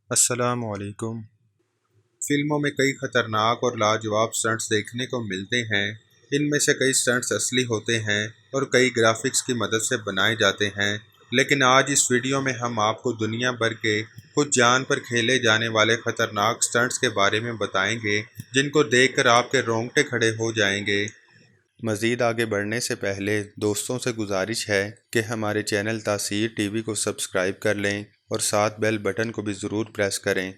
अस्सलामुअलैकुम। फिल्मों में कई खतरनाक और लाजवाब स्टंट्स देखने को मिलते हैं। इनमें से कई स्टंट्स असली होते हैं और कई ग्राफिक्स की मदद से बनाए जाते हैं। लेकिन आज इस वीडियो में हम आपको दुनिया भर के कुछ जान पर खेले जाने वाले खतरनाक स्टंट्स के बारे में बताएंगे, जिनको देखकर आपके रोंगटे खड़े हो जाएंगे। मज़ीद आगे बढ़ने से पहले दोस्तों से गुजारिश है कि हमारे चैनल तासीर टीवी को सब्सक्राइब कर लें और साथ बेल बटन को भी ज़रूर प्रेस करें।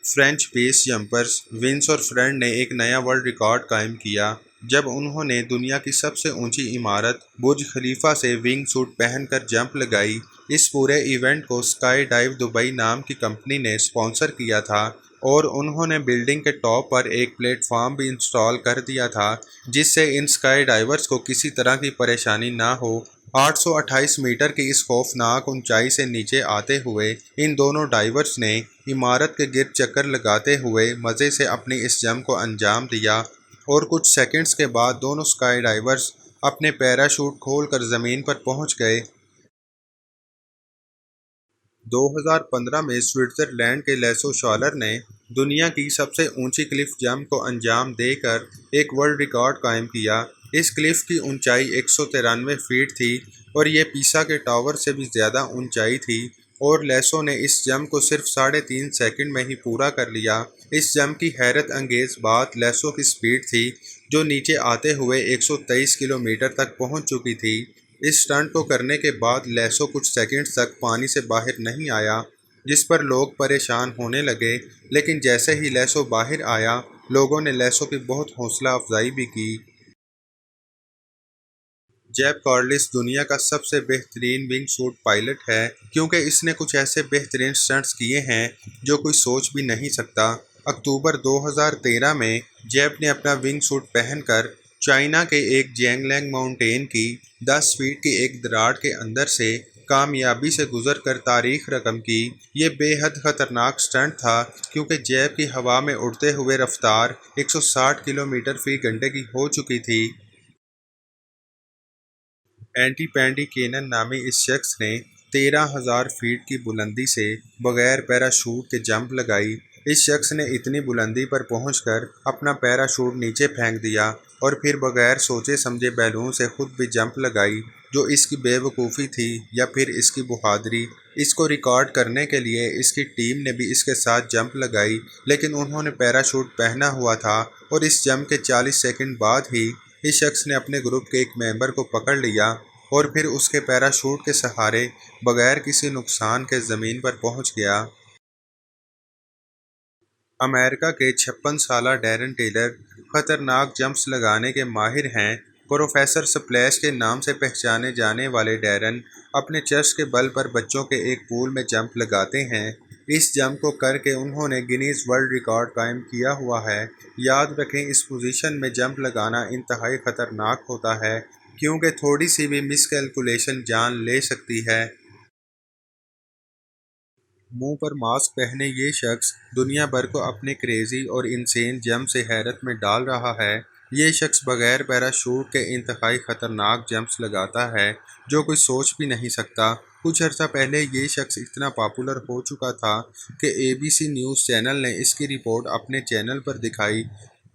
फ्रेंच बेस जंपर्स विंस और फ्रेंड ने एक नया वर्ल्ड रिकॉर्ड कायम किया जब उन्होंने दुनिया की सबसे ऊंची इमारत बुर्ज खलीफा से विंग सूट पहनकर जंप लगाई। इस पूरे इवेंट को स्काई डाइव दुबई नाम की कंपनी ने स्पॉन्सर किया था और उन्होंने बिल्डिंग के टॉप पर एक प्लेटफॉर्म भी इंस्टॉल कर दिया था, जिससे इन स्काई डाइवर्स को किसी तरह की परेशानी ना हो। 828 मीटर की इस खौफनाक ऊंचाई से नीचे आते हुए इन दोनों डाइवर्स ने इमारत के गिर्द चक्कर लगाते हुए मज़े से अपनी इस जंप को अंजाम दिया और कुछ सेकंड्स के बाद दोनों स्काई डाइवर्स अपने पैराशूट खोलकर ज़मीन पर पहुंच गए। 2015 में स्विट्ज़रलैंड के लेसो शॉलर ने दुनिया की सबसे ऊंची क्लिफ जंप को अंजाम देकर एक वर्ल्ड रिकॉर्ड कायम किया। इस क्लिफ की ऊंचाई 193 फीट थी और ये पीसा के टावर से भी ज़्यादा ऊंचाई थी, और लेसो ने इस जंप को सिर्फ 3.5 सेकंड में ही पूरा कर लिया। इस जंप की हैरत अंगेज़ बात लेसो की स्पीड थी, जो नीचे आते हुए 123 किलोमीटर तक पहुंच चुकी थी। इस स्टंट को करने के बाद लेसो कुछ सेकंड्स तक पानी से बाहर नहीं आया, जिस पर लोग परेशान होने लगे। लेकिन जैसे ही लेसो बाहर आया, लोगों ने लेसो की बहुत हौसला अफजाई भी की। जेब कॉर्लिस दुनिया का सबसे बेहतरीन विंग सूट पायलट है, क्योंकि इसने कुछ ऐसे बेहतरीन स्टंट्स किए हैं जो कोई सोच भी नहीं सकता। अक्टूबर 2013 में जेब ने अपना विंग सूट पहनकर चाइना के एक जैंगलैंग माउंटेन की 10 फीट की एक दरार के अंदर से कामयाबी से गुजर कर तारीख रकम की। ये बेहद खतरनाक स्टंट था, क्योंकि जेब की हवा में उड़ते हुए रफ्तार 160 किलोमीटर फी घंटे की हो चुकी थी। एंटी पैंडी केनन नामी इस शख्स ने 13,000 फीट की बुलंदी से बगैर पैराशूट के जंप लगाई। इस शख्स ने इतनी बुलंदी पर पहुंचकर अपना पैराशूट नीचे फेंक दिया और फिर बगैर सोचे समझे बैलून से खुद भी जंप लगाई। जो इसकी बेवकूफ़ी थी या फिर इसकी बहादुरी, इसको रिकॉर्ड करने के लिए इसकी टीम ने भी इसके साथ जंप लगाई, लेकिन उन्होंने पैराशूट पहना हुआ था और इस जंप के 40 सेकंड बाद ही इस शख्स ने अपने ग्रुप के एक मेंबर को पकड़ लिया और फिर उसके पैराशूट के सहारे बगैर किसी नुकसान के ज़मीन पर पहुंच गया। अमेरिका के 56 साला डैरन टेलर खतरनाक जंप्स लगाने के माहिर हैं। प्रोफेसर स्प्लैश के नाम से पहचाने जाने वाले डैरन अपने चर्च के बल पर बच्चों के एक पूल में जंप लगाते हैं। इस जंप को करके उन्होंने गिनीज वर्ल्ड रिकॉर्ड कायम किया हुआ है। याद रखें, इस पोजीशन में जंप लगाना इंतहाई ख़तरनाक होता है, क्योंकि थोड़ी सी भी मिसकैलकुलेशन जान ले सकती है। मुंह पर मास्क पहने ये शख्स दुनिया भर को अपने क्रेजी और इंसेन जंप से हैरत में डाल रहा है। ये शख्स बगैर पैराशूट के इंतहाई ख़तरनाक जंप्स लगाता है, जो कोई सोच भी नहीं सकता। कुछ अर्सा पहले ये शख्स इतना पॉपुलर हो चुका था कि एबीसी न्यूज़ चैनल ने इसकी रिपोर्ट अपने चैनल पर दिखाई।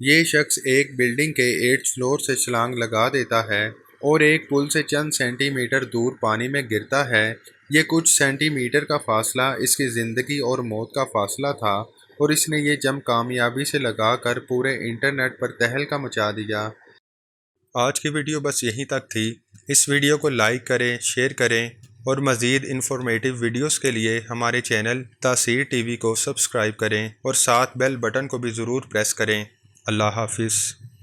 ये शख्स एक बिल्डिंग के 8th फ्लोर से छलांग लगा देता है और एक पुल से चंद सेंटीमीटर दूर पानी में गिरता है। ये कुछ सेंटीमीटर का फासला इसकी ज़िंदगी और मौत का फासला था, और इसने ये जंप कामयाबी से लगाकर पूरे इंटरनेट पर तहलका मचा दिया। आज की वीडियो बस यहीं तक थी। इस वीडियो को लाइक करें, शेयर करें और मज़ीद इंफॉर्मेटिव वीडियोस के लिए हमारे चैनल तासीर टीवी को सब्सक्राइब करें और साथ बेल बटन को भी ज़रूर प्रेस करें। अल्लाह हाफिज़।